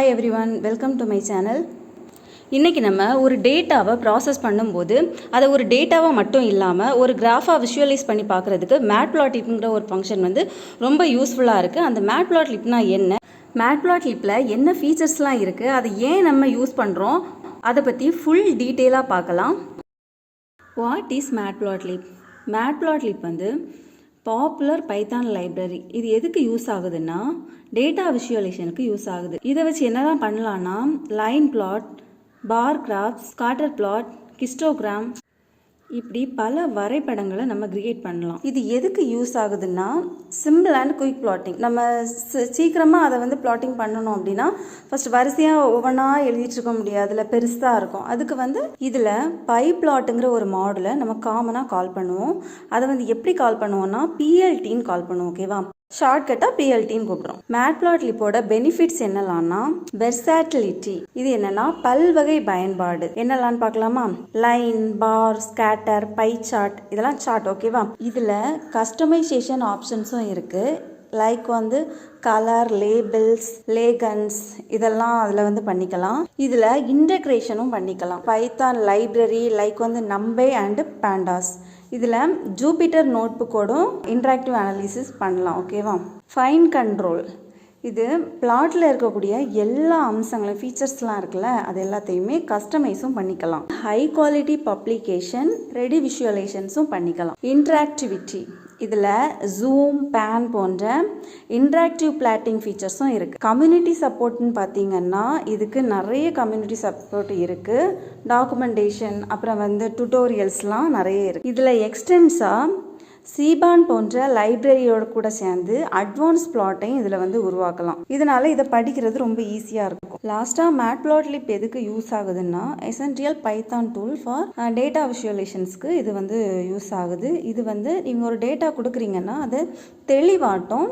Hi everyone, welcome to my channel. இன்றைக்கி நம்ம ஒரு டேட்டாவை ப்ராசஸ் பண்ணும்போது அதை ஒரு டேட்டாவாக மட்டும் இல்லாமல் ஒரு கிராஃபாக விஷுவலைஸ் பண்ணி பார்க்குறதுக்கு மேட்ப்ளாட்லிப்ங்கிற ஒரு ஃபங்க்ஷன் வந்து ரொம்ப யூஸ்ஃபுல்லாக இருக்குது. அந்த மேட்ப்ளாட்லிப்னா என்ன, மேட்ப்ளாட்லிப்பில் என்ன ஃபீச்சர்ஸ்லாம் இருக்குது, அதை ஏன் நம்ம யூஸ் பண்ணுறோம், அதை பற்றி ஃபுல் டீட்டெயிலாக பார்க்கலாம். What is மேட்ப்ளாட்லிப்? மேட்ப்ளாட்லிப் வந்து பாப்புலர் பைத்தான் லைப்ரரி. இது எதுக்கு யூஸ் ஆகுதுன்னா டேட்டா விஷுவலைசேஷனுக்கு யூஸ் ஆகுது. இதை வச்சு என்னதான் பண்ணலான்னா லைன் பிளாட், பார் கிராஃப்ஸ், ஸ்காட்டர் பிளாட், ஹிஸ்டோகிராம், இப்படி பல வரைபடங்களை நம்ம கிரியேட் பண்ணலாம். இது எதுக்கு யூஸ் ஆகுதுன்னா சிம்பிள் அண்ட் குயிக் பிளாட்டிங். நம்ம சீக்கிரமாக அதை வந்து பிளாட்டிங் பண்ணணும் அப்படின்னா ஃபர்ஸ்ட் வரிசையாக ஒவ்வொன்றா எழுதிட்டு இருக்க முடியாது, அதில் பெருசாக இருக்கும். அதுக்கு வந்து இதில் பை பிளாட்டுங்கிற ஒரு மாடலை நம்ம காமனாக கால் பண்ணுவோம். அதை வந்து எப்படி கால் பண்ணுவோம்னா பிஎல்டின்னு கால் பண்ணுவோம். ஓகேவா, ஷார்ட்கட்டாக பிஎல்டின்னு கூப்பிட்றோம். மேட்ப்ளாட்லிப்போட பெனிஃபிட்ஸ் என்னலான்னா வெர்சாட்டிலிட்டி. இது என்னன்னா பல்வகை பயன்பாடு. என்னலான்னு பார்க்கலாமா? லைன், பார், ஸ்கேட்டர், பை சார்ட், இதெல்லாம் சார்ட். ஓகேவா, இதில் கஸ்டமைசேஷன் ஆப்ஷன்ஸும் இருக்குது. லைக் வந்து கலர், லேபிள்ஸ், லேகன்ஸ், இதெல்லாம் அதில் வந்து பண்ணிக்கலாம். இதில் இன்டகிரேஷனும் பண்ணிக்கலாம். பைத்தான் லைப்ரரி லைக் வந்து நம்பை அண்டு பேண்டாஸ். இதில் ஜூபிட்டர் நோட் புக்கோடும் இன்ட்ராக்டிவ் அனாலிசிஸ் பண்ணலாம். ஓகேவா, ஃபைன் கண்ட்ரோல். இது பிளாட்டில் இருக்கக்கூடிய எல்லா அம்சங்களும் ஃபீச்சர்ஸ்லாம் இருக்குல்ல, அது எல்லாத்தையுமே கஸ்டமைஸும் பண்ணிக்கலாம். ஹை குவாலிட்டி பப்ளிகேஷன், ரெடி விஷுவலைசேஷன்ஸும் பண்ணிக்கலாம். இன்ட்ராக்டிவிட்டி, இதில் ஜூம், பேன் போன்ற இன்ட்ராக்டிவ் பிளாட்டிங் ஃபீச்சர்ஸும் இருக்குது. கம்யூனிட்டி சப்போர்ட்னு பார்த்தீங்கன்னா இதுக்கு நிறைய கம்யூனிட்டி சப்போர்ட் இருக்குது. டாக்குமெண்டேஷன், அப்புறம் வந்து டுட்டோரியல்ஸ்லாம் நிறைய இருக்குது. இதில் எக்ஸ்டென்ஸாக சீபான் போன்ற லைப்ரரியோட கூட சேர்ந்து அட்வான்ஸ் பிளாட்டையும் இதில் வந்து உருவாக்கலாம். இதனால இதை படிக்கிறது ரொம்ப ஈஸியாக இருக்கும். லாஸ்ட்டாக மேட்ப்ளாட்லிப் எதுக்கு யூஸ் ஆகுதுன்னா essential Python tool for data விஷுவலைசேஷன்ஸ்க்கு இது வந்து யூஸ் ஆகுது. இது வந்து நீங்கள் ஒரு டேட்டா கொடுக்குறீங்கன்னா அது தெளிவாட்டும்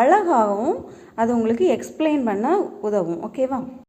அழகாகவும் அது உங்களுக்கு எக்ஸ்பிளைன் பண்ண உதவும். ஓகேவா.